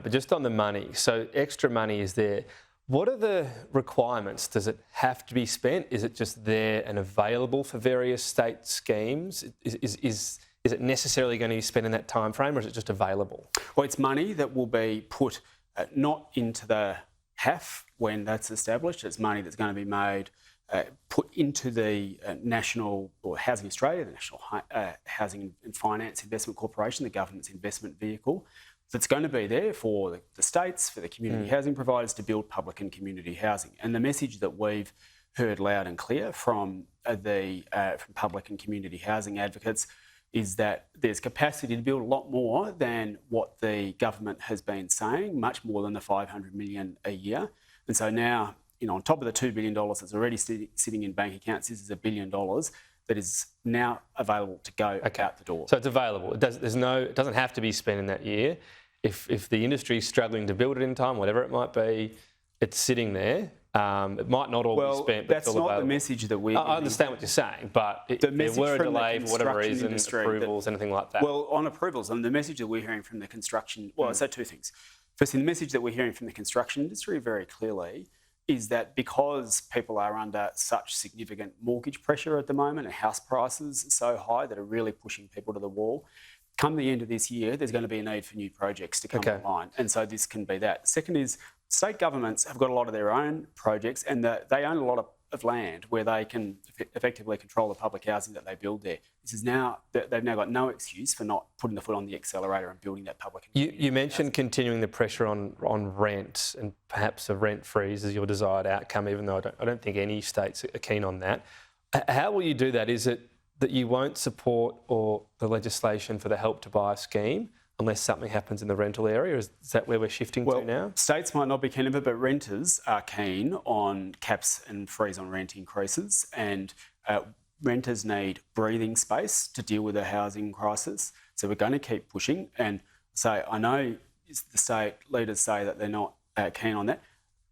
But just on the money, so extra money is there. What are the requirements? Does it have to be spent? Is it just there and available for various state schemes? Is it necessarily going to be spent in that time frame, or is it just available? Well, it's money that will be put not into the HAF when that's established. It's money that's going to be made, put into the National or Housing Australia, the National Housing and Finance Investment Corporation, the government's investment vehicle. That's going to be there for the states, for the community housing providers to build public and community housing. And the message that we've heard loud and clear from from public and community housing advocates is that there's capacity to build a lot more than what the government has been saying, much more than the $500 million a year. And so now, on top of the $2 billion that's already sitting in bank accounts, this is $1 billion that is now available to go out the door. So it's available. It doesn't have to be spent in that year. If the industry is struggling to build it in time, whatever it might be, it's sitting there. It might not all be spent, but it's all available. That's not the message that we're I understand what you're saying, but if there were a delay for whatever reason, approvals, anything like that. Well, on approvals, and the message that we're hearing from the construction... Well, I'd say two things. Firstly, the message that we're hearing from the construction industry very clearly is that because people are under such significant mortgage pressure at the moment and house prices are so high that are really pushing people to the wall, come the end of this year, there's going to be a need for new projects to come online. And so this can be that. Second is state governments have got a lot of their own projects and they own a lot of land where they can effectively control the public housing that they build there. They've now got no excuse for not putting the foot on the accelerator and building that public. You mentioned continuing the pressure on rent and perhaps a rent freeze is your desired outcome, even though I don't think any states are keen on that. How will you do that? Is it that you won't support the legislation for the Help to Buy scheme unless something happens in the rental area? Is that where we're shifting to now? States might not be keen of it, but renters are keen on caps and freeze on rent increases, and renters need breathing space to deal with the housing crisis. So we're going to keep pushing. And so I know the state leaders say that they're not keen on that.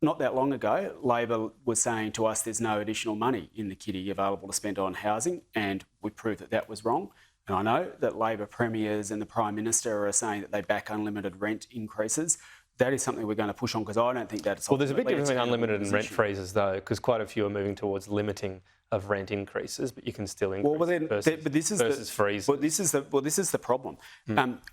Not that long ago, Labor was saying to us there's no additional money in the kitty available to spend on housing, and we proved that that was wrong. And I know that Labor premiers and the Prime Minister are saying that they back unlimited rent increases. That is something we're going to push on because I don't think that's... Well, there's a big difference between unlimited and rent freezes, though, because quite a few are moving towards limiting of rent increases, but you can still increase versus freezes. Well, this is the problem.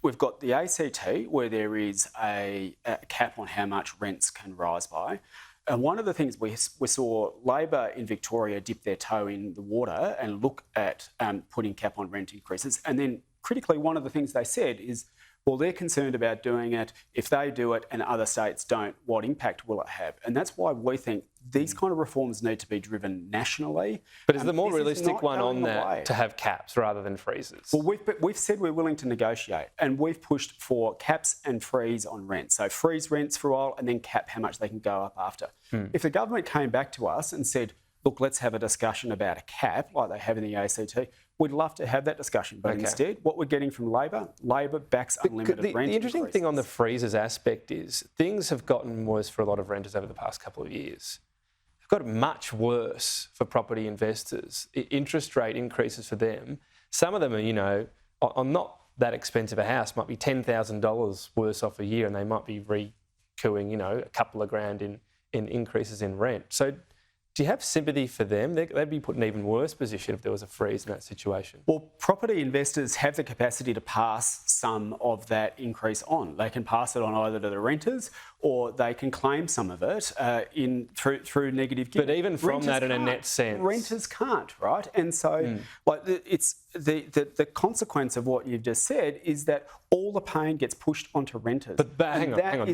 We've got the ACT where there is a cap on how much rents can rise by. And one of the things we saw Labor in Victoria dip their toe in the water and look at putting cap on rent increases. And then critically, one of the things they said is, well, they're concerned about doing it. If they do it and other states don't, what impact will it have? And that's why we think these kind of reforms need to be driven nationally. But is the more realistic one on that to have caps rather than freezes? Well, we've said we're willing to negotiate, and we've pushed for caps and freeze on rent. So freeze rents for a while and then cap how much they can go up after. If the government came back to us and said, look, let's have a discussion about a cap like they have in the ACT, we'd love to have that discussion. But instead, what we're getting from Labor backs unlimited rent. The interesting thing on the freezes aspect is things have gotten worse for a lot of renters over the past couple of years. They've got much worse for property investors. Interest rate increases for them. Some of them are, on not that expensive a house, might be $10,000 worse off a year, and they might be recouing, a couple of grand in increases in rent. So do you have sympathy for them? They'd be put in an even worse position if there was a freeze in that situation. Well, property investors have the capacity to pass some of that increase on. They can pass it on either to the renters or they can claim some of it through negative giving. But even from that in a net sense, renters can't, right? And so, it's the consequence of what you've just said is that all the pain gets pushed onto renters. But hang on.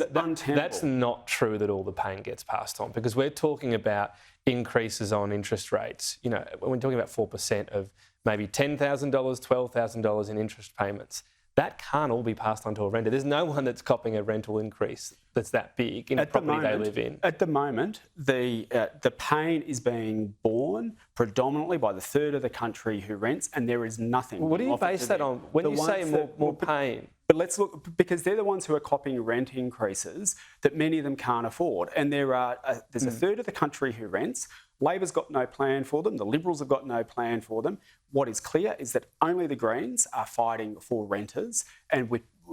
That's not true that all the pain gets passed on, because we're talking about increases on interest rates. When we're talking about 4% of maybe $10,000, $12,000 in interest payments, that can't all be passed on to a renter. There's no one that's copping a rental increase that's that big in the property they live in. At the moment, the pain is being borne predominantly by the third of the country who rents, and there is nothing. What do you base that on when you say more pain? But let's look, because they're the ones who are copying rent increases that many of them can't afford. And there's a third of the country who rents. Labor's got no plan for them. The Liberals have got no plan for them. What is clear is that only the Greens are fighting for renters. And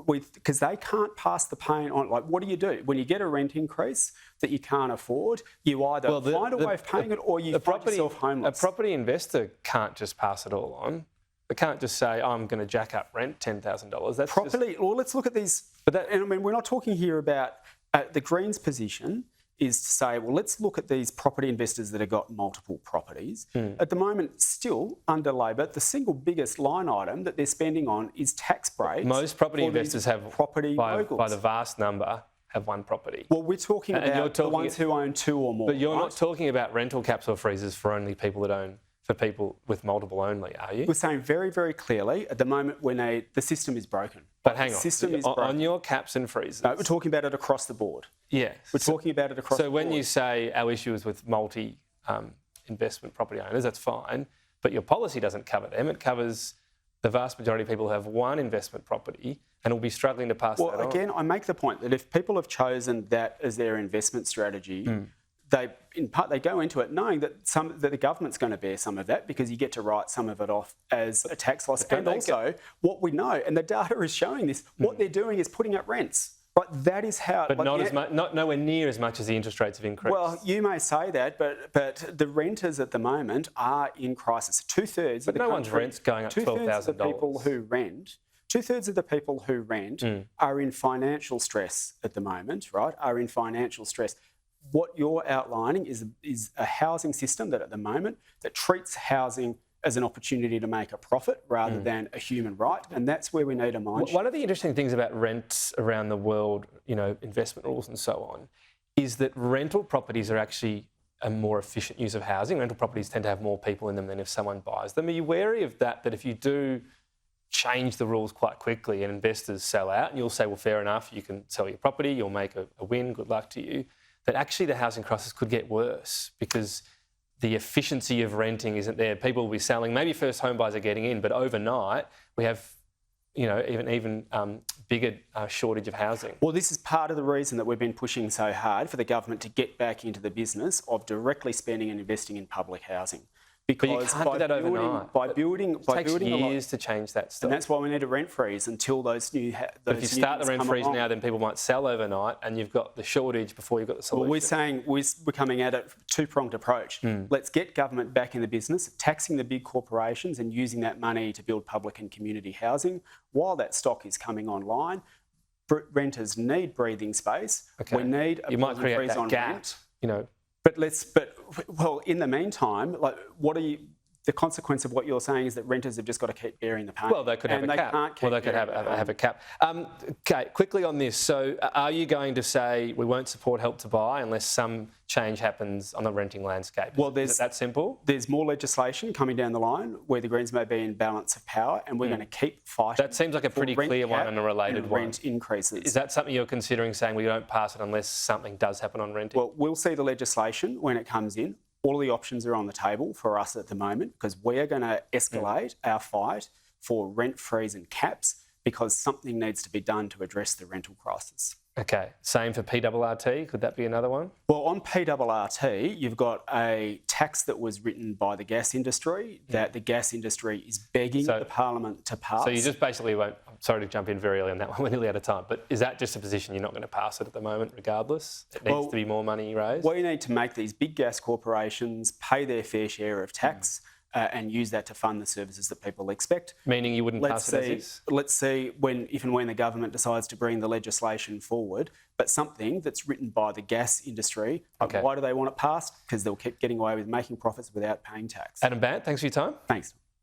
because they can't pass the pain on. Like, what do? When you get a rent increase that you can't afford, you either find a way of paying it or you find yourself homeless. A property investor can't just pass it all on. They can't just say, I'm going to jack up rent $10,000. That's property. Well, let's look at these. And I mean, we're not talking here about the Greens' position is to say, well, let's look at these property investors that have got multiple properties. At the moment, still under Labor, the single biggest line item that they're spending on is tax breaks. Most property investors have, property by the vast number, have one property. Well, we're talking about the ones who own two or more. But you're not talking about rental caps or freezes for only people that own, for people with multiple only, are you? We're saying very, very clearly, at the moment, the system is broken. But hang on, your caps and freezes. No, we're talking about it across the board. Yes. We're talking about it across the board. So when you say our issue is with multi-investment property owners, that's fine, but your policy doesn't cover them. It covers the vast majority of people who have one investment property and will be struggling to pass that on. Well, again, I make the point that if people have chosen that as their investment strategy, they go into it knowing that the government's going to bear some of that because you get to write some of it off as a tax loss. And also, what we know, and the data is showing this, what they're doing is putting up rents. Right, that is how. But not nowhere near as much as the interest rates have increased. Well, you may say that, but the renters at the moment are in crisis. Two-thirds of the country, one's rent's going up $12,000. Two-thirds of the people who rent are in financial stress at the moment. Right, are in financial stress. What you're outlining is a housing system that at the moment that treats housing as an opportunity to make a profit rather than a human right, and that's where we need a mind shift. One of the interesting things about rents around the world, investment rules and so on, is that rental properties are actually a more efficient use of housing. Rental properties tend to have more people in them than if someone buys them. Are you wary of that if you do change the rules quite quickly and investors sell out, and you'll say, well, fair enough, you can sell your property, you'll make a win, good luck to you, that actually the housing crisis could get worse because the efficiency of renting isn't there. People will be selling. Maybe first home buyers are getting in, but overnight we have, even bigger shortage of housing. Well, this is part of the reason that we've been pushing so hard for the government to get back into the business of directly spending and investing in public housing. Because but you can't do that overnight. It takes years to change that stuff. And that's why we need a rent freeze until those new. But if you start the rent freeze now, then people might sell overnight, and you've got the shortage before you've got the solution. Well, we're saying we're coming at it two-pronged approach. Let's get government back in the business, taxing the big corporations and using that money to build public and community housing while that stock is coming online. Renters need breathing space. Okay. We need a create freeze that on gap. Rent. But in the meantime, the consequence of what you're saying is that renters have just got to keep bearing the pain. Well, they could have a cap. Well, they could have a cap. Okay, quickly on this. So are you going to say we won't support Help to Buy unless some change happens on the renting landscape? Well, is it that simple? There's more legislation coming down the line where the Greens may be in balance of power, and we're going to keep fighting. That seems like a pretty clear one and a related one. Rent increases. Is that something you're considering saying we don't pass it unless something does happen on renting? Well, we'll see the legislation when it comes in. All of the options are on the table for us at the moment because we are going to escalate our fight for rent freeze and caps because something needs to be done to address the rental crisis. Okay, same for PRRT. Could that be another one? Well, on PRRT, you've got a tax that was written by the gas industry that the gas industry is begging the Parliament to pass. So you just basically won't... I'm sorry to jump in very early on that one. We're nearly out of time. But is that just a position you're not going to pass it at the moment regardless? It needs to be more money raised? We need to make these big gas corporations pay their fair share of tax and use that to fund the services that people expect. Meaning you wouldn't pass it as is? Let's see if and when the government decides to bring the legislation forward, but something that's written by the gas industry. Okay. Why do they want it passed? Because they'll keep getting away with making profits without paying tax. Adam Bandt, thanks for your time. Thanks.